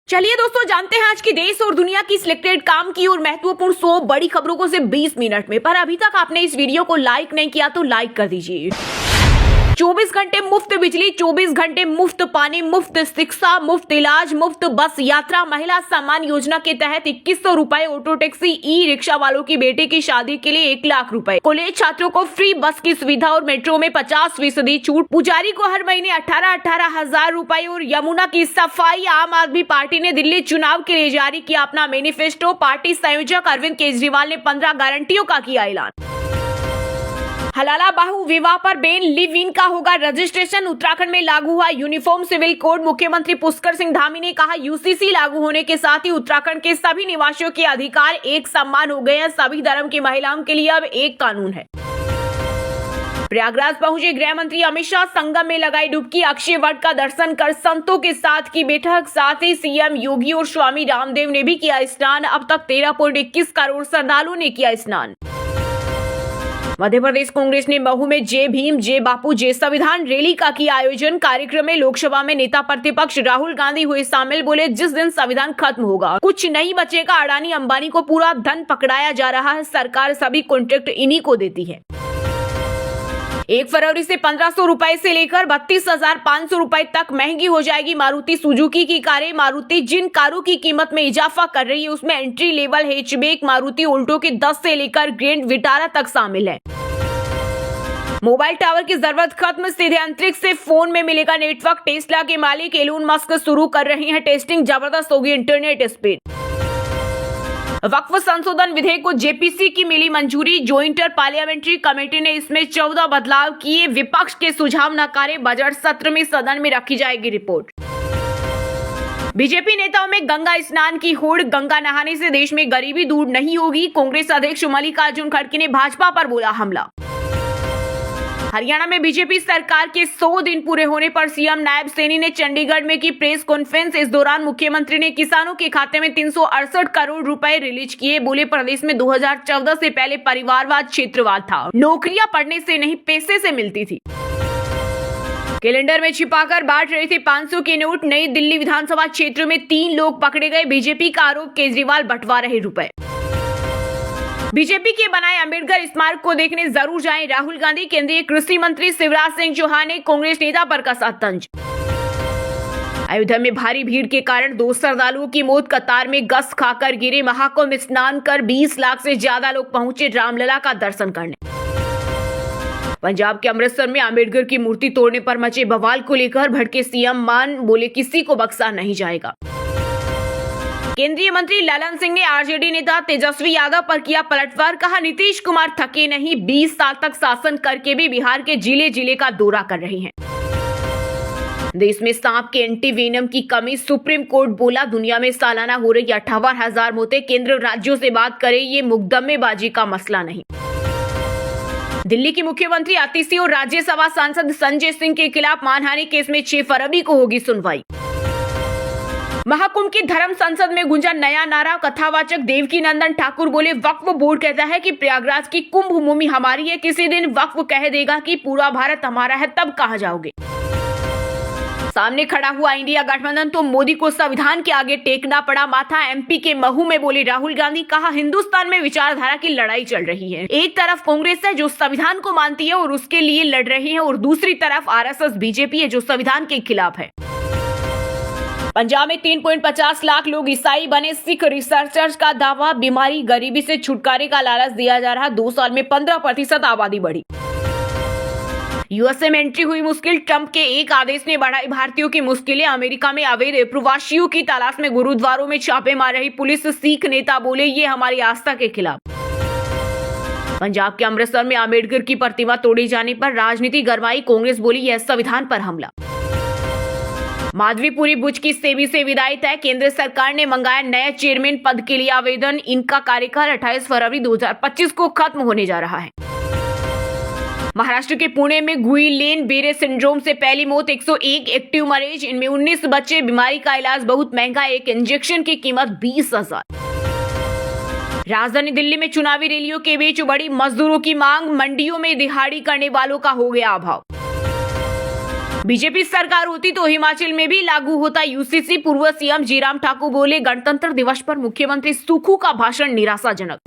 चलिए दोस्तों, जानते हैं आज की देश और दुनिया की सिलेक्टेड काम की और महत्वपूर्ण 100 बड़ी खबरों को सिर्फ 20 मिनट में। पर अभी तक आपने इस वीडियो को लाइक नहीं किया तो लाइक कर दीजिए। 24 घंटे मुफ्त बिजली, 24 घंटे मुफ्त पानी, मुफ्त शिक्षा, मुफ्त इलाज, मुफ्त बस यात्रा। महिला सम्मान योजना के तहत 2100 रुपए। ऑटो टैक्सी, ई रिक्शा वालों की बेटी की शादी के लिए 1 लाख रुपए। कॉलेज छात्रों को फ्री बस की सुविधा और मेट्रो में 50% छूट। पुजारी को हर महीने 18 हजार रुपए और यमुना की सफाई। आम आदमी पार्टी ने दिल्ली चुनाव के लिए जारी किया अपना मैनिफेस्टो। पार्टी संयोजक अरविंद केजरीवाल ने 15 गारंटियों का किया ऐलान। हलाला बाहु विवाह पर बैन, लिव इन का होगा रजिस्ट्रेशन। उत्तराखंड में लागू हुआ यूनिफॉर्म सिविल कोड। मुख्यमंत्री पुष्कर सिंह धामी ने कहा, यूसीसी लागू होने के साथ ही उत्तराखंड के सभी निवासियों के अधिकार एक समान हो गए हैं। सभी धर्म की महिलाओं के लिए अब एक कानून है। प्रयागराज पहुंचे गृह मंत्री अमित शाह, संगम में लगाई डुबकी। अक्षय वट का दर्शन कर संतों के साथ की बैठक। साथ ही सीएम योगी और स्वामी रामदेव ने भी किया स्नान। अब तक 13.21 करोड़ श्रद्धालुओं ने किया स्नान। मध्य प्रदेश कांग्रेस ने महू में जय भीम, जय बापू, जय संविधान रैली का किया आयोजन। कार्यक्रम में लोकसभा में नेता प्रतिपक्ष राहुल गांधी हुए शामिल। बोले, जिस दिन संविधान खत्म होगा कुछ नहीं बचेगा। अडानी अंबानी को पूरा धन पकड़ाया जा रहा है। सरकार सभी कॉन्ट्रैक्ट इन्हीं को देती है। 1 फरवरी से 1500 रुपए से लेकर 32,500 रुपए तक महंगी हो जाएगी मारुति सुजुकी की कारें। मारुति जिन कारों की कीमत में इजाफा कर रही है उसमें entry level hatchback Maruti Alto के 10 से लेकर ग्रैंड विटारा तक शामिल है। मोबाइल टावर की जरूरत खत्म, सीधे अंतरिक्ष से फोन में मिलेगा नेटवर्क। टेस्ला के मालिक एलोन मस्क शुरू कर रहे हैं टेस्टिंग। जबरदस्त होगी इंटरनेट स्पीड। वक्फ संशोधन विधेयक को जेपीसी की मिली मंजूरी। ज्वाइंट पार्लियामेंट्री कमेटी ने इसमें 14 बदलाव किए। विपक्ष के सुझाव नकारे। बजट सत्र में सदन में रखी जाएगी रिपोर्ट। बीजेपी नेताओं में गंगा स्नान की होड़। गंगा नहाने से देश में गरीबी दूर नहीं होगी। कांग्रेस अध्यक्ष मल्लिकार्जुन खड़गे ने भाजपा पर बोला हमला। हरियाणा में बीजेपी सरकार के 100 दिन पूरे होने पर सीएम नायब सैनी ने चंडीगढ़ में की प्रेस कॉन्फ्रेंस। इस दौरान मुख्यमंत्री ने किसानों के खाते में 368 करोड़ रुपए रिलीज किए। बोले, प्रदेश में 2014 से पहले परिवारवाद क्षेत्रवाद था। नौकरियां पढ़ने से नहीं पैसे से मिलती थी। कैलेंडर में छिपाकर बांट रहे थे 500 के नोट। नई दिल्ली विधानसभा क्षेत्र में 3 लोग पकड़े गए। बीजेपी का आरोप, केजरीवाल बंटवा रहे रुपए। बीजेपी के बनाए अंबेडकर स्मारक को देखने जरूर जाएं। राहुल गांधी। केंद्रीय कृषि मंत्री शिवराज सिंह चौहान ने कांग्रेस नेता पर कसा तंज। अयोध्या में भारी भीड़ के कारण 2 श्रद्धालुओं की मौत। कतार में गश्त खाकर गिरे। महाकुंभ स्नान कर 20 लाख से ज्यादा लोग पहुंचे रामलला का दर्शन करने। पंजाब के अमृतसर में अंबेडकर की मूर्ति तोड़ने पर मचे बवाल को लेकर भड़के सीएम मान। बोले, किसी को बख्शा नहीं जाएगा। केंद्रीय मंत्री ललन सिंह ने आरजेडी नेता तेजस्वी यादव पर किया पलटवार। कहा, नीतीश कुमार थके नहीं, 20 साल तक शासन करके भी बिहार के जिले जिले का दौरा कर रहे हैं। देश में सांप के एंटीवेनम की कमी। सुप्रीम कोर्ट बोला, दुनिया में सालाना हो रही 58,000 मौतें। केंद्र राज्यों से बात करे, ये मुकदमेबाजी का मसला नहीं। दिल्ली की मुख्यमंत्री आतिशी और राज्यसभा सांसद संजय सिंह के खिलाफ मानहानि केस में 6 फरवरी को होगी सुनवाई। महाकुंभ की धर्म संसद में गुंजा नया नारा। कथावाचक देवकी नंदन ठाकुर बोले, वक्फ बोर्ड कहता है कि प्रयागराज की कुंभ भूमि हमारी है। किसी दिन वक्फ कह देगा कि पूरा भारत हमारा है, तब कहां जाओगे। सामने खड़ा हुआ इंडिया गठबंधन तो मोदी को संविधान के आगे टेकना पड़ा माथा। एमपी के महू में बोले राहुल गांधी। कहा, हिंदुस्तान में विचारधारा की लड़ाई चल रही है। एक तरफ कांग्रेस है जो संविधान को मानती है और उसके लिए लड़ रही है, और दूसरी तरफ आरएसएस बीजेपी है जो संविधान के खिलाफ है। पंजाब में 3.50 लाख लोग ईसाई बने। सिख रिसर्चर्स का दावा, बीमारी गरीबी से छुटकारे का लालच दिया जा रहा। 2 साल में 15% आबादी बढ़ी। यूएसए में एंट्री हुई मुश्किल। ट्रंप के एक आदेश ने बढ़ाई भारतीयों की मुश्किलें। अमेरिका में अवैध प्रवासियों की तलाश में गुरुद्वारों में छापे मार रही पुलिस। सिख नेता बोले, ये हमारी आस्था के खिलाफ। पंजाब के अमृतसर में अंबेडकर की प्रतिमा तोड़े जाने पर राजनीति गरमाई। कांग्रेस बोली, यह संविधान पर हमला। माधवीपुरी बुच की सेबी से विदाई तय। केंद्र सरकार ने मंगाया नया चेयरमैन पद के लिए आवेदन। इनका कार्यकाल 28 फरवरी 2025 को खत्म होने जा रहा है। महाराष्ट्र के पुणे में गुइलेन बेरे सिंड्रोम से पहली मौत। 101 एक्टिव मरीज, इनमें 19 बच्चे। बीमारी का इलाज बहुत महंगा। एक इंजेक्शन की कीमत 20,000। राजधानी दिल्ली में चुनावी रैलियों के बीच बढ़ी मजदूरों की मांग। मंडियों में दिहाड़ी करने वालों का हो गया अभाव। बीजेपी सरकार होती तो हिमाचल में भी लागू होता यूसीसी। पूर्व सीएम जीराम ठाकुर बोले गणतंत्र दिवस पर मुख्यमंत्री सुक्खू का भाषण निराशाजनक।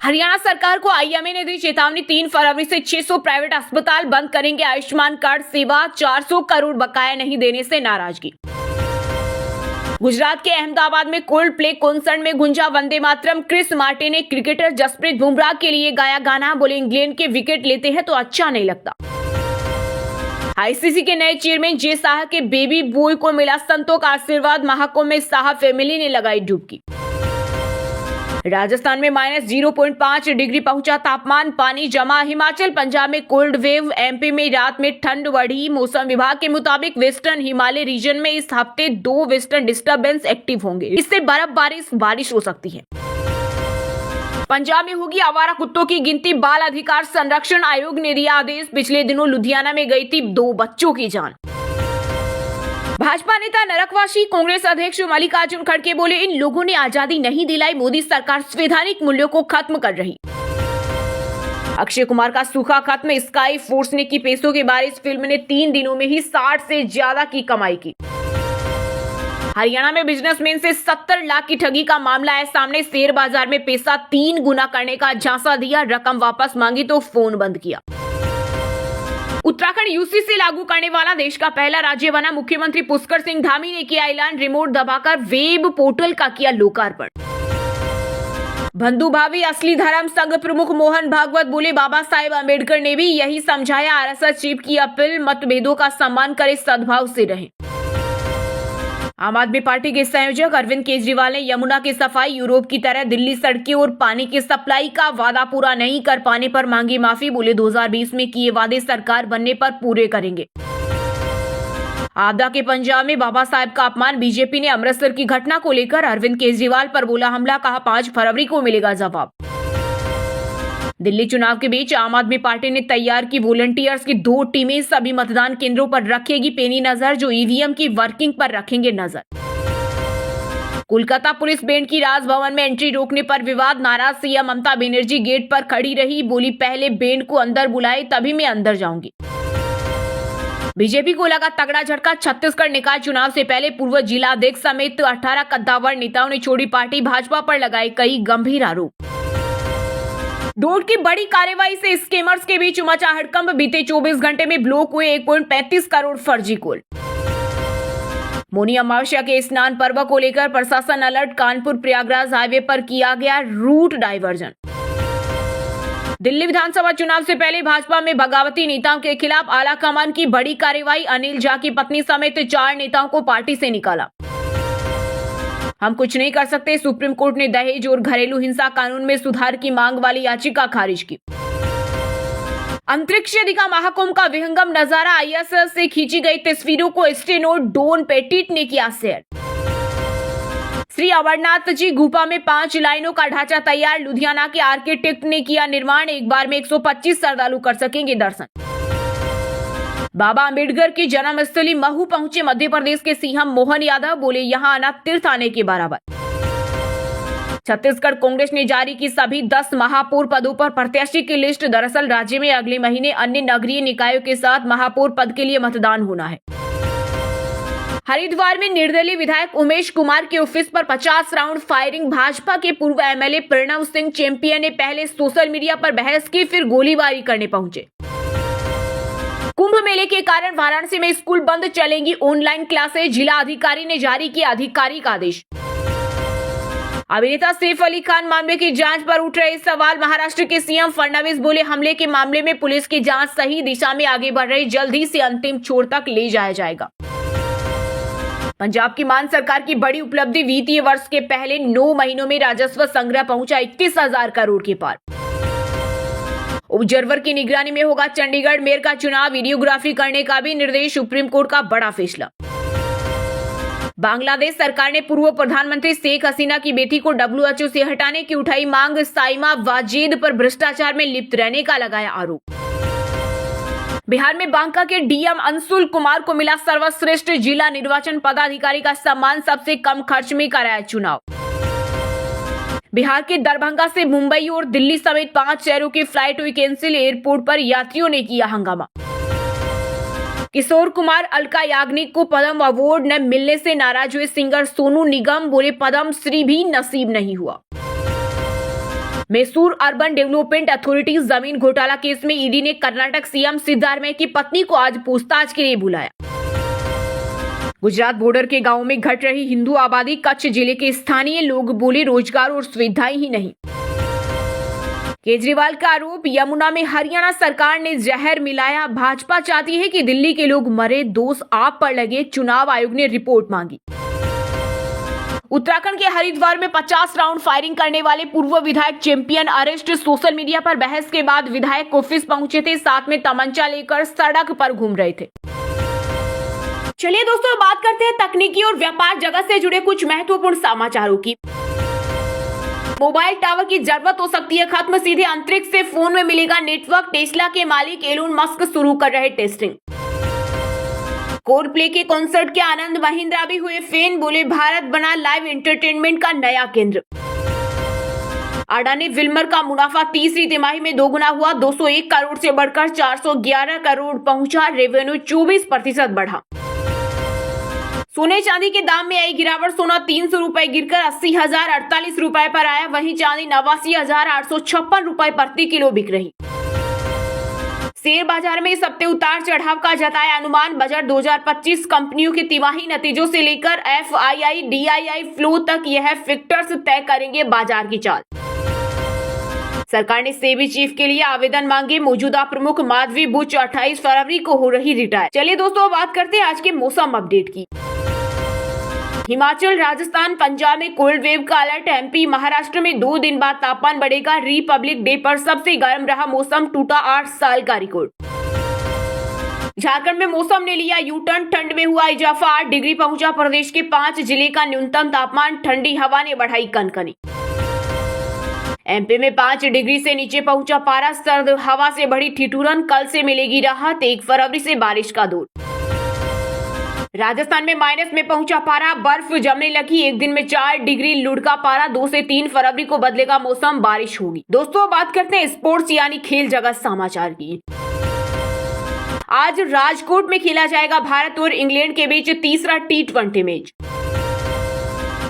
हरियाणा सरकार को आईएमए ने दी चेतावनी, 3 फरवरी से 600 प्राइवेट अस्पताल बंद करेंगे आयुष्मान कार्ड सेवा। 400 करोड़ बकाया नहीं देने से नाराजगी। गुजरात के अहमदाबाद में कोल्ड प्ले कॉन्सर्ट में गुंजा वंदे मातरम। क्रिस मार्टिन ने क्रिकेटर जसप्रीत बुमराह के लिए गाया गाना, बोले इंग्लैंड के विकेट लेते हैं तो अच्छा नहीं लगता। आईसीसी के नए चेयरमैन जे शाह के बेबी बॉय को मिला संतों का आशीर्वाद। महाकुंभ में शाह फैमिली ने लगाई डुबकी। राजस्थान में -0.5 डिग्री पहुंचा तापमान, पानी जमा। हिमाचल पंजाब में कोल्ड वेव, एमपी में रात में ठंड बढ़ी। मौसम विभाग के मुताबिक वेस्टर्न हिमालय रीजन में इस हफ्ते 2 वेस्टर्न डिस्टर्बेंस एक्टिव होंगे, इससे बारिश हो सकती है। पंजाब में होगी आवारा कुत्तों की गिनती, बाल अधिकार संरक्षण आयोग ने दिया आदेश। पिछले दिनों लुधियाना में गई थी 2 बच्चों की जान। भाजपा नेता नरकवासी कांग्रेस अध्यक्ष मल्लिकार्जुन खड़गे बोले इन लोगों ने आजादी नहीं दिलाई, मोदी सरकार संवैधानिक मूल्यों को खत्म कर रही। अक्षय कुमार का सूखा खत्म, स्काई फोर्स ने की पैसों की बारिश। फिल्म ने 3 दिनों में ही 60 से ज्यादा की कमाई की। हरियाणा में बिजनेसमैन से 70 लाख की ठगी का मामला है सामने। शेयर बाजार में पैसा 3 गुना करने का झांसा दिया, रकम वापस मांगी तो फोन बंद किया। उत्तराखंड यूसीसी लागू करने वाला देश का पहला राज्य बना। मुख्यमंत्री पुष्कर सिंह धामी ने किया ऐलान, रिमोट दबाकर वेब पोर्टल का किया लोकार्पण। बंधु भावी असली धर्म संघ प्रमुख मोहन भागवत बोले बाबा साहेब अम्बेडकर ने भी यही समझाया। आरएसएस चीफ की अपील, मतभेदों का सम्मान करे, सद्भाव से रहें। आम आदमी पार्टी के संयोजक अरविंद केजरीवाल ने यमुना की सफाई, यूरोप की तरह दिल्ली सड़कें और पानी की सप्लाई का वादा पूरा नहीं कर पाने पर मांगी माफी। बोले 2020 में किए वादे सरकार बनने पर पूरे करेंगे। आपदा के पंजाब में बाबा साहेब का अपमान, बीजेपी ने अमृतसर की घटना को लेकर अरविंद केजरीवाल पर बोला हमला, कहा 5 फरवरी को मिलेगा जवाब। दिल्ली चुनाव के बीच आम आदमी पार्टी ने तैयार की वॉलंटियर्स की 2 टीमें, सभी मतदान केंद्रों पर रखेगी पेनी नजर, जो ईवीएम की वर्किंग पर रखेंगे नजर। कोलकाता पुलिस बैंड की राजभवन में एंट्री रोकने पर विवाद, नाराज सीएम ममता बनर्जी गेट पर खड़ी रही, बोली पहले बैंड को अंदर बुलाए तभी मैं अंदर जाऊंगी। बीजेपी को लगा तगड़ा झटका, छत्तीसगढ़ निकाय चुनाव से पहले पूर्व जिला अध्यक्ष समेत 18 कद्दावर नेताओं ने छोड़ी पार्टी, भाजपा पर लगाए कई गंभीर आरोप। डोड की बड़ी कार्रवाई से स्कैमर्स के बीच मचा हड़कंप, बीते 24 घंटे में ब्लॉक हुए 1.35 करोड़ फर्जी कॉल। मौनी अमावस्या के स्नान पर्व को लेकर प्रशासन अलर्ट, कानपुर प्रयागराज हाईवे पर किया गया रूट डाइवर्जन। दिल्ली विधानसभा चुनाव से पहले भाजपा में बगावती नेताओं के खिलाफ आलाकमान की बड़ी कार्रवाई, अनिल झा की पत्नी समेत 4 नेताओं को पार्टी से निकाला। हम कुछ नहीं कर सकते, सुप्रीम कोर्ट ने दहेज और घरेलू हिंसा कानून में सुधार की मांग वाली याचिका खारिज की। अंतरिक्ष दिखा महाकुंभ का विहंगम नजारा, आईएसएस से खींची गई तस्वीरों को स्टेनोट डोन पेटिट ने किया शेयर। श्री अमरनाथ जी गुफा में 5 लाइनों का ढांचा तैयार, लुधियाना के आर्किटेक्ट ने किया निर्माण, एक बार में 125 श्रद्धालु कर सकेंगे दर्शन। बाबा अंबेडकर की जन्मस्थली महू पहुंचे मध्य प्रदेश के सीएम मोहन यादव, बोले यहां आना तीर्थ आने के बराबर। छत्तीसगढ़ कांग्रेस ने जारी की सभी 10 महापौर पदों पर प्रत्याशी की लिस्ट, दरअसल राज्य में अगले महीने अन्य नगरीय निकायों के साथ महापौर पद के लिए मतदान होना है। हरिद्वार में निर्दलीय विधायक उमेश कुमार के ऑफिस पर 50 राउंड फायरिंग, भाजपा के पूर्व एमएलए प्रणव सिंह चैंपियन ने पहले सोशल मीडिया पर बहस की, फिर गोलीबारी करने पहुंचे। कुंभ मेले के कारण वाराणसी में स्कूल बंद, चलेंगी ऑनलाइन क्लासेस, जिला अधिकारी ने जारी किया आधिकारिक आदेश। अभिनेता सैफ अली खान मामले की जांच पर उठ रहे सवाल, महाराष्ट्र के सीएम फडणवीस बोले हमले के मामले में पुलिस की जांच सही दिशा में आगे बढ़ रही, जल्द ही से अंतिम छोर तक ले जाया जाएगा। पंजाब की मान सरकार की बड़ी उपलब्धि, वित्तीय वर्ष के पहले 9 महीनों में राजस्व संग्रह पहुंचा 21,000 करोड़ के पार। ऑब्जर्वर की निगरानी में होगा चंडीगढ़ मेयर का चुनाव, वीडियोग्राफी करने का भी निर्देश, सुप्रीम कोर्ट का बड़ा फैसला। बांग्लादेश सरकार ने पूर्व प्रधानमंत्री शेख हसीना की बेटी को WHO से हटाने की उठाई मांग, साइमा वाजिद पर भ्रष्टाचार में लिप्त रहने का लगाया आरोप। बिहार में बांका के डीएम अंशुल कुमार को मिला सर्वश्रेष्ठ जिला निर्वाचन पदाधिकारी का सम्मान, सबसे कम खर्च में कराया चुनाव। बिहार के दरभंगा से मुंबई और दिल्ली समेत 5 शहरों की फ्लाइट हुई कैंसिल, एयरपोर्ट पर यात्रियों ने किया हंगामा। किशोर कुमार अलका याग्निक को पद्म अवार्ड न मिलने से नाराज हुए सिंगर सोनू निगम, बोले पद्म श्री भी नसीब नहीं हुआ। मैसूर अर्बन डेवलपमेंट अथॉरिटी जमीन घोटाला केस में ईडी ने कर्नाटक सीएम सिद्धारमैया की पत्नी को आज पूछताछ के लिए बुलाया। गुजरात बॉर्डर के गांवों में घट रही हिंदू आबादी, कच्छ जिले के स्थानीय लोग बोले रोजगार और सुविधाएं ही नहीं। केजरीवाल का आरोप, यमुना में हरियाणा सरकार ने जहर मिलाया, भाजपा चाहती है कि दिल्ली के लोग मरे, दोष आप पर लगे, चुनाव आयोग ने रिपोर्ट मांगी। उत्तराखंड के हरिद्वार में 50 राउंड फायरिंग करने वाले पूर्व विधायक चैंपियन अरेस्ट, सोशल मीडिया पर बहस के बाद विधायक ऑफिस पहुंचे थे, साथ में तमंचा लेकर सड़क पर घूम रहे थे। चलिए दोस्तों, बात करते हैं तकनीकी और व्यापार जगत से जुड़े कुछ महत्वपूर्ण समाचारों की। मोबाइल टावर की जरूरत हो सकती है खत्म, सीधे अंतरिक्ष से फोन में मिलेगा नेटवर्क, टेस्ला के मालिक एलोन मस्क शुरू कर रहे टेस्टिंग। कोल्डप्ले के कॉन्सर्ट के आनंद महिंद्रा भी हुए फैन, बोले भारत बना लाइव एंटरटेनमेंट का नया केंद्र। अडानी विल्मर का मुनाफा तीसरी तिमाही में दोगुना हुआ, 201 करोड़ से बढ़कर 411 करोड़ पहुंचा, रेवेन्यू 24% बढ़ा। सोने चांदी के दाम में आई गिरावट, सोना 300 रुपए गिरकर 80,048 रुपए पर आया, वहीं चांदी 89,856 रुपए प्रति किलो बिक रही। शेयर बाजार में इस हफ्ते उतार चढ़ाव का जताया अनुमान, बजट 2025 कंपनियों के तिमाही नतीजों से लेकर एफआईआई डीआईआई फ्लो तक यह फैक्टर्स तय करेंगे बाजार की चाल। सरकार ने सेबी चीफ के लिए आवेदन मांगे, मौजूदा प्रमुख माधवी बुच 28 फरवरी को हो रही रिटायर। चलिए दोस्तों, बात करते हैं आज के मौसम अपडेट की। हिमाचल, राजस्थान, पंजाब में कोल्ड वेव का अलर्ट, एमपी, महाराष्ट्र में 2 दिन बाद तापमान बढ़ेगा, रिपब्लिक डे पर सबसे गर्म रहा मौसम, टूटा 8 साल का रिकॉर्ड। झारखंड में मौसम ने लिया यू टर्न, ठंड में हुआ इजाफा, 8 डिग्री पहुंचा प्रदेश के 5 जिले का न्यूनतम तापमान, ठंडी हवा ने बढ़ाई कनकनी। एमपी में 5 डिग्री से नीचे पहुंचा पारा, सर्द हवा से बढ़ी ठिठुरन, कल से मिलेगी राहत, 1 फरवरी से बारिश का दौर। राजस्थान में माइनस में पहुंचा पारा, बर्फ जमने लगी, एक दिन में 4 डिग्री लुढ़का पारा, 2 से 3 फरवरी को बदलेगा मौसम, बारिश होगी। दोस्तों, बात करते हैं स्पोर्ट्स यानी खेल जगत समाचार की। आज राजकोट में खेला जाएगा भारत और इंग्लैंड के बीच तीसरा T20 मैच।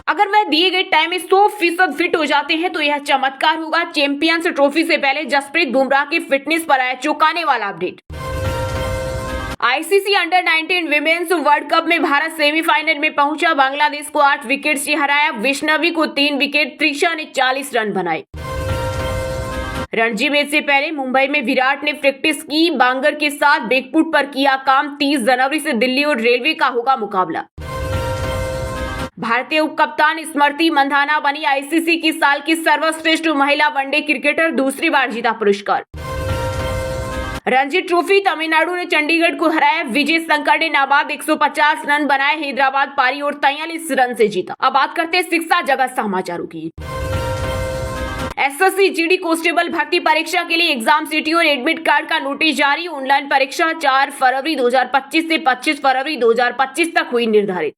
अगर वह दिए गए टाइम में 100% फिट हो जाते हैं तो यह चमत्कार होगा। चैंपियंस ट्रॉफी से पहले जसप्रीत बुमराह की फिटनेस पर आया चौंकाने वाला update. ICC under 19 women's world cup में भारत सेमीफाइनल में पहुंचा, बांग्लादेश को 8 विकेट से हराया, वैष्णवी को 3 विकेट, त्रिशा ने 40 रन बनाए। रणजी मैच से पहले मुंबई में विराट ने प्रैक्टिस की, बांगर के साथ बैकफुट पर किया काम, 30 जनवरी से दिल्ली और रेलवे का होगा मुकाबला। भारतीय उप कप्तान स्मृति मंधाना बनी आईसीसी की साल की सर्वश्रेष्ठ महिला वनडे क्रिकेटर, दूसरी बार जीता पुरस्कार। रणजी ट्रॉफी, तमिलनाडु ने चंडीगढ़ को हराया, विजय शंकर ने नाबाद 150 रन बनाए, हैदराबाद पारी और 43 रन से जीता। अब बात करते हैं शिक्षा जगत समाचारों की। एसएससी जीडी कांस्टेबल भर्ती परीक्षा के लिए एग्जाम सिटी और एडमिट कार्ड का नोटिस जारी, ऑनलाइन परीक्षा 4 फरवरी 2025 से 25 फरवरी 2025 तक हुई निर्धारित।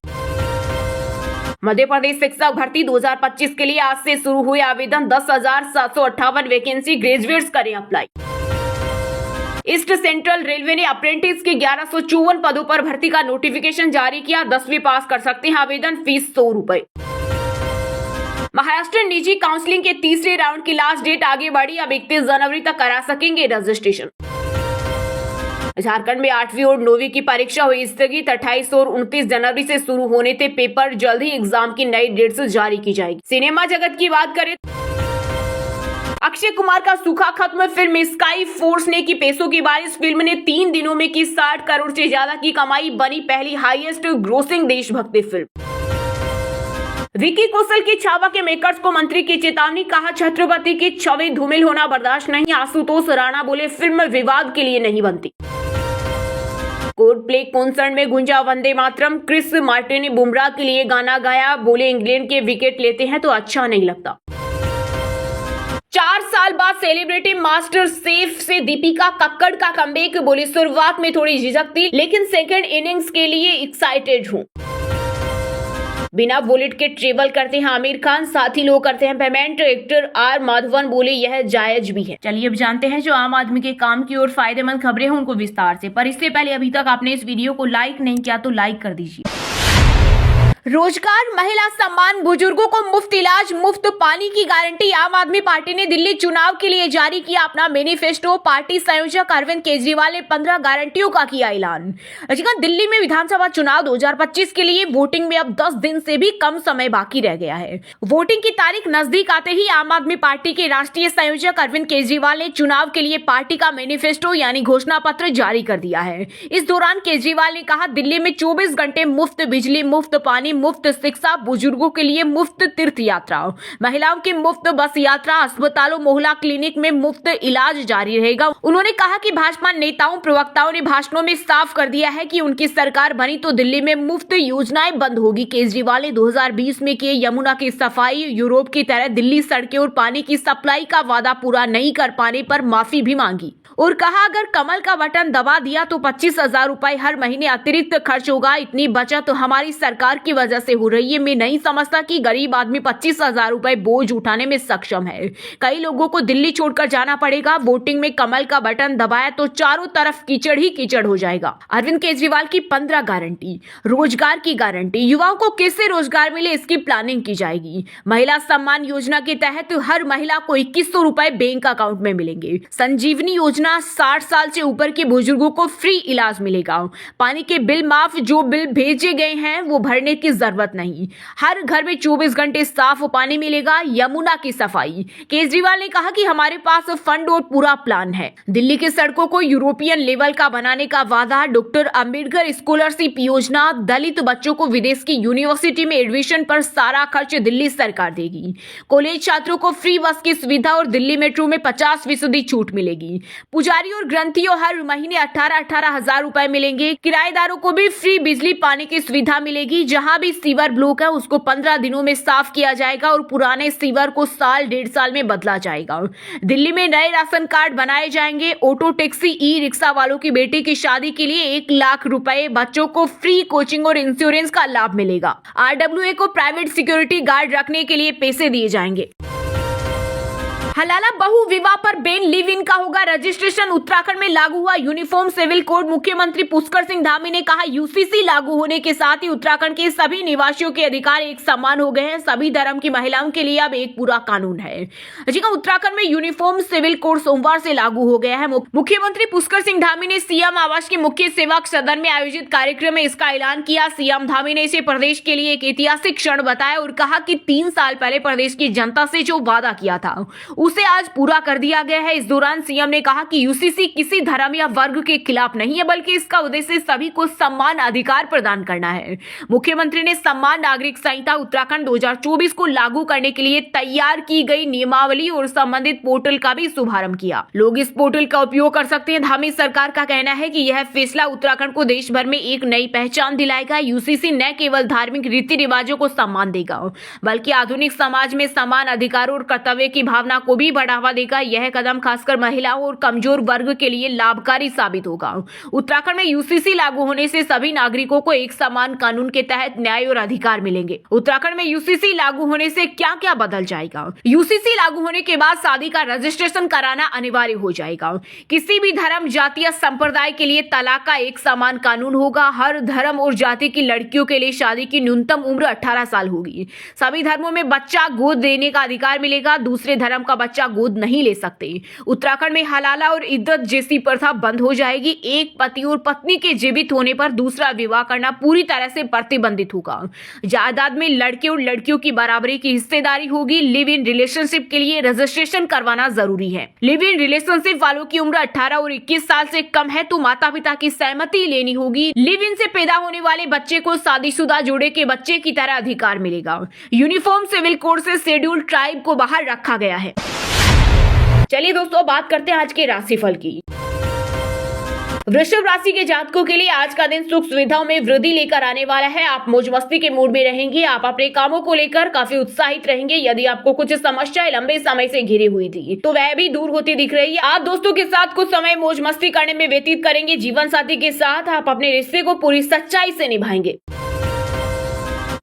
मध्य प्रदेश शिक्षक भर्ती 2025 के लिए आज से शुरू हुए आवेदन, 10,758 वैकेंसी, ग्रेजुएट्स करें अप्लाई। ईस्ट सेंट्रल रेलवे ने अप्रेंटिस के 1154 पदों पर भर्ती का नोटिफिकेशन जारी किया, 10वीं पास कर सकते हैं आवेदन, फीस 100 रुपए। महाराष्ट्र निजी काउंसलिंग के तीसरे राउंड की लास्ट डेट आगे बढ़ी, अब 31 जनवरी तक करा सकेंगे रजिस्ट्रेशन। झारखंड में 8वीं और 9वीं की परीक्षा हुई स्थगित, 28 और 29 जनवरी से शुरू होने थे पेपर, जल्द ही एग्जाम की नई डेट्स जारी की जाएगी। सिनेमा जगत की बात करें, अक्षय कुमार का सूखा खत्म, फिल्म स्काई फोर्स ने की पैसों की बारिश, फिल्म ने 3 दिनों में की 60 करोड़ से ज्यादा की कमाई, बनी पहली हाईएस्ट ग्रोसिंग देशभक्ति फिल्म। विकी कौशल की छावा के मेकर्स को मंत्री की चेतावनी, कहा छत्रपति की छवि धूमिल होना बर्दाश्त नहीं, आशुतोष राणा बोले फिल्म विवाद के लिए नहीं बनती। कोल्डप्ले कॉन्सर्ट में गुंजा वंदे मातरम, क्रिस मार्टिन ने बुमराह के लिए गाना गाया, बोले इंग्लैंड के विकेट लेते हैं तो अच्छा नहीं लगता। 4 साल बाद सेलिब्रिटी मास्टर शेफ से दीपिका कक्कड़ का कमबैक, बोली शुरुआत में थोड़ी झिझक थी लेकिन सेकंड इनिंग्स के लिए एक्साइटेड हूं। बिना बुलेट के ट्रेवल करते हैं आमिर खान, साथ ही लोग करते हैं पेमेंट। एक्टर आर माधवन बोले यह जायज भी है। चलिए अब जानते हैं जो आम आदमी के काम की और फायदेमंद खबरें हैं उनको विस्तार से। पर इससे पहले अभी तक आपने इस वीडियो को लाइक नहीं किया तो लाइक कर दीजिए। रोजगार, महिला सम्मान, बुजुर्गों को मुफ्त इलाज, मुफ्त पानी की गारंटी। आम आदमी पार्टी ने दिल्ली चुनाव के लिए जारी किया अपना मैनिफेस्टो। पार्टी संयोजक अरविंद केजरीवाल ने 15 गारंटियों का किया ऐलान। दिल्ली में विधानसभा चुनाव 2025 के लिए वोटिंग में अब 10 दिन से भी कम समय बाकी रह गया है। वोटिंग की तारीख नजदीक आते ही आम आदमी पार्टी के राष्ट्रीय संयोजक अरविंद केजरीवाल ने चुनाव के लिए पार्टी का मैनिफेस्टो यानी घोषणा पत्र जारी कर दिया है। इस दौरान केजरीवाल ने कहा, दिल्ली में 24 घंटे मुफ्त बिजली, मुफ्त पानी, मुफ्त शिक्षा, बुजुर्गों के लिए मुफ्त तीर्थ यात्रा, महिलाओं की मुफ्त बस यात्रा, अस्पतालों, मोहल्ला क्लिनिक में मुफ्त इलाज जारी रहेगा। उन्होंने कहा कि भाजपा नेताओं, प्रवक्ताओं ने भाषणों में साफ कर दिया है कि उनकी सरकार बनी तो दिल्ली में मुफ्त योजनाएं बंद होगी। केजरीवाल ने 2020 में किए यमुना की सफाई, यूरोप की तरह दिल्ली सड़कें और पानी की सप्लाई का वादा पूरा नहीं कर पाने पर माफी भी मांगी और कहा, अगर कमल का बटन दबा दिया तो 25,000 रुपए हर महीने अतिरिक्त खर्च होगा। इतनी बचत तो हमारी सरकार की वजह से हो रही है। मैं नहीं समझता कि गरीब आदमी 25,000 रुपए बोझ उठाने में सक्षम है। कई लोगों को दिल्ली छोड़कर जाना पड़ेगा। वोटिंग में कमल का बटन दबाया तो चारों तरफ कीचड़ ही कीचड़ हो जाएगा। अरविंद केजरीवाल की 15 गारंटी। रोजगार की गारंटी, युवाओं को कैसे रोजगार मिले इसकी प्लानिंग की जाएगी। महिला सम्मान योजना के तहत हर महिला को 2100 रुपए बैंक अकाउंट में मिलेंगे। संजीवनी योजना, 60 साल से ऊपर के बुजुर्गों को फ्री इलाज मिलेगा। पानी के बिल माफ, जो बिल भेजे गए हैं वो भरने की जरूरत नहीं। हर घर में 24 घंटे साफ पानी मिलेगा। यमुना की सफाई, केजरीवाल ने कहा कि हमारे पास फंड और पूरा प्लान है। दिल्ली की सड़कों को यूरोपियन लेवल का बनाने का वादा। डॉक्टर अंबेडकर स्कॉलरशिप योजना, दलित बच्चों को विदेश की यूनिवर्सिटी में एडमिशन पर सारा खर्च दिल्ली सरकार देगी। कॉलेज छात्रों को फ्री बस की सुविधा और दिल्ली मेट्रो में 50% छूट मिलेगी। पुजारी और ग्रंथियों हर महीने 18 हजार रुपए मिलेंगे। किराएदारों को भी फ्री बिजली पानी की सुविधा मिलेगी। जहां भी सीवर ब्लॉक है उसको 15 दिनों में साफ किया जाएगा और पुराने सीवर को साल 1.5 साल में बदला जाएगा। दिल्ली में नए राशन कार्ड बनाए जाएंगे। ऑटो टैक्सी, ई रिक्शा वालों की बेटी की शादी के लिए 1 लाख रुपए, बच्चों को फ्री कोचिंग और इंश्योरेंस का लाभ मिलेगा। RWA को प्राइवेट सिक्योरिटी गार्ड रखने के लिए पैसे दिए जाएंगे। हलाला बहु विवाह पर बैन, लिव इन का होगा रजिस्ट्रेशन। उत्तराखंड में लागू हुआ यूनिफॉर्म सिविल कोड। मुख्यमंत्री पुष्कर सिंह धामी ने कहा, यूसीसी लागू होने के साथ ही उत्तराखंड के सभी निवासियों के अधिकार एक समान हो गए हैं। सभी धर्म की महिलाओं के लिए अब एक पूरा कानून है। उत्तराखंड में यूनिफॉर्म सिविल कोड सोमवार से लागू हो गया है। मुख्यमंत्री पुष्कर सिंह धामी ने सीएम आवास के मुख्य सेवक सदन में आयोजित कार्यक्रम में इसका ऐलान किया। सीएम धामी ने इसे प्रदेश के लिए एक ऐतिहासिक क्षण बताया और कहा कि 3 साल पहले प्रदेश की जनता से जो वादा किया था उसे आज पूरा कर दिया गया है। इस दौरान सीएम ने कहा कि यूसीसी किसी धर्म या वर्ग के खिलाफ नहीं है, बल्कि इसका उद्देश्य सभी को समान अधिकार प्रदान करना है। मुख्यमंत्री ने समान नागरिक संहिता उत्तराखंड 2024 को लागू करने के लिए तैयार की गई नियमावली और संबंधित पोर्टल का भी शुभारंभ किया। लोग इस पोर्टल का उपयोग कर सकते हैं। धामी सरकार का कहना है कि यह फैसला उत्तराखंड को देश भर में एक नई पहचान दिलाएगा। यूसीसी न केवल धार्मिक रीति रिवाजों को सम्मान देगा, बल्कि आधुनिक समाज में समान अधिकारों और कर्तव्य की भावना को भी बढ़ावा देगा। यह कदम खासकर महिलाओं और कमजोर वर्ग के लिए लाभकारी साबित होगा। उत्तराखंड में यूसीसी लागू होने से सभी नागरिकों को एक समान कानून के तहत न्याय और अधिकार मिलेंगे। उत्तराखंड में यूसीसी लागू होने से क्या क्या बदल जाएगा? यूसीसी लागू होने के बाद शादी का रजिस्ट्रेशन कराना अनिवार्य हो जाएगा। किसी भी धर्म, जाति या संप्रदाय के लिए तलाक का एक समान कानून होगा। हर धर्म और जाति की लड़कियों के लिए शादी की न्यूनतम उम्र 18 साल होगी। सभी धर्मों में बच्चा गोद देने का अधिकार मिलेगा। दूसरे धर्म का बच्चा गोद नहीं ले सकते। उत्तराखंड में हलाला और इद्दत जैसी प्रथा बंद हो जाएगी। एक पति और पत्नी के जीवित होने पर दूसरा विवाह करना पूरी तरह से प्रतिबंधित होगा। जायदाद में लड़के और लड़कियों की बराबरी की हिस्सेदारी होगी। लिव इन रिलेशनशिप के लिए रजिस्ट्रेशन करवाना जरूरी है। लिव इन रिलेशनशिप वालों की उम्र 18 और 21 साल से कम है तो माता पिता की सहमति लेनी होगी। लिव इन से पैदा होने वाले बच्चे को शादीशुदा जोड़े के बच्चे की तरह अधिकार मिलेगा। यूनिफॉर्म सिविल कोड से शेड्यूल्ड ट्राइब को बाहर रखा गया है। चलिए दोस्तों, बात करते हैं आज के राशिफल की। वृषभ राशि के जातकों के लिए आज का दिन सुख सुविधाओं में वृद्धि लेकर आने वाला है। आप मौज मस्ती के मूड में रहेंगे। आप अपने कामों को लेकर काफी उत्साहित रहेंगे। यदि आपको कुछ समस्याएं लंबे समय से घिरी हुई थी तो वह भी दूर होती दिख रही है। आप दोस्तों के साथ कुछ समय मौज मस्ती करने में व्यतीत करेंगे। जीवन साथी के साथ आप अपने रिश्ते को पूरी सच्चाई से निभाएंगे।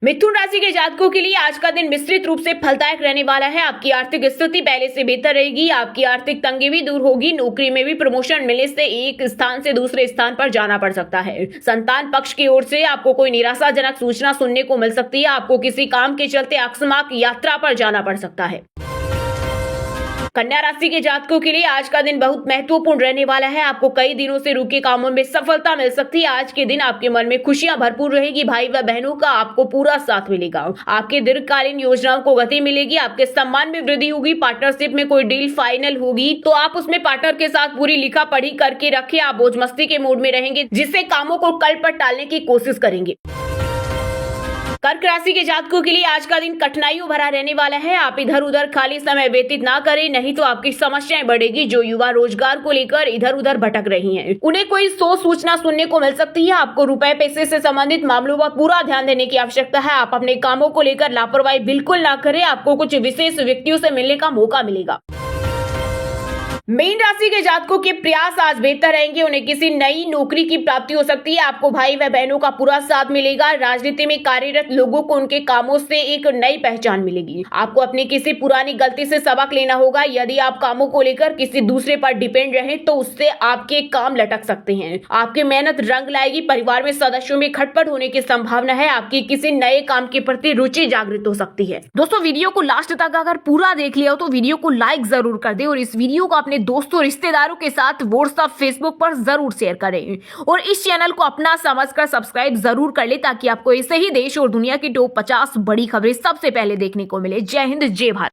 मिथुन राशि के जातकों के लिए आज का दिन मिश्रित रूप से फलदायक रहने वाला है। आपकी आर्थिक स्थिति पहले से बेहतर रहेगी। आपकी आर्थिक तंगी भी दूर होगी। नौकरी में भी प्रमोशन मिलने से एक स्थान से दूसरे स्थान पर जाना पड़ सकता है। संतान पक्ष की ओर से आपको कोई निराशाजनक सूचना सुनने को मिल सकती है। आपको किसी काम के चलते अकस्मात यात्रा पर जाना पड़ सकता है। कन्या राशि के जातकों के लिए आज का दिन बहुत महत्वपूर्ण रहने वाला है। आपको कई दिनों से रुके कामों में सफलता मिल सकती है। आज के दिन आपके मन में खुशियां भरपूर रहेगी। भाई व बहनों का आपको पूरा साथ मिलेगा। आपके दीर्घकालीन योजनाओं को गति मिलेगी। आपके सम्मान में वृद्धि होगी। पार्टनरशिप में कोई डील फाइनल होगी तो आप उसमें पार्टनर के साथ पूरी लिखा पढ़ी करके रखें। आप मौज मस्ती के मूड में रहेंगे, जिससे कामों को कल पर टालने की कोशिश करेंगे। कर्क राशि के जातकों के लिए आज का दिन कठिनाइयों भरा रहने वाला है। आप इधर उधर खाली समय व्यतीत ना करें, नहीं तो आपकी समस्याएं बढ़ेगी। जो युवा रोजगार को लेकर इधर उधर भटक रही हैं, उन्हें कोई सोच सूचना सुनने को मिल सकती है। आपको रुपए पैसे से संबंधित मामलों पर पूरा ध्यान देने की आवश्यकता है। आप अपने कामों को लेकर लापरवाही बिल्कुल ना करें। आपको कुछ विशेष व्यक्तियों से मिलने का मौका मिलेगा। मीन राशि के जातकों के प्रयास आज बेहतर रहेंगे। उन्हें किसी नई नौकरी की प्राप्ति हो सकती है। आपको भाई व बहनों का पूरा साथ मिलेगा। राजनीति में कार्यरत लोगों को उनके कामों से एक नई पहचान मिलेगी। आपको अपनी किसी पुरानी गलती से सबक लेना होगा। यदि आप कामों को लेकर किसी दूसरे पर डिपेंड रहे तो उससे आपके काम लटक सकते हैं। आपकी मेहनत रंग लाएगी। परिवार में सदस्यों में खटपट होने की संभावना है। आपकी किसी नए काम के प्रति रुचि जागृत हो सकती है। दोस्तों, वीडियो को लास्ट तक अगर पूरा देख लिया हो तो वीडियो को लाइक जरूर कर दे और इस वीडियो को अपने दोस्तों रिश्तेदारों के साथ व्हाट्सएप फेसबुक पर जरूर शेयर करें और इस चैनल को अपना समझकर सब्सक्राइब जरूर कर ले, ताकि आपको ऐसे ही देश और दुनिया की टॉप 50 बड़ी खबरें सबसे पहले देखने को मिले। जय हिंद, जय भारत।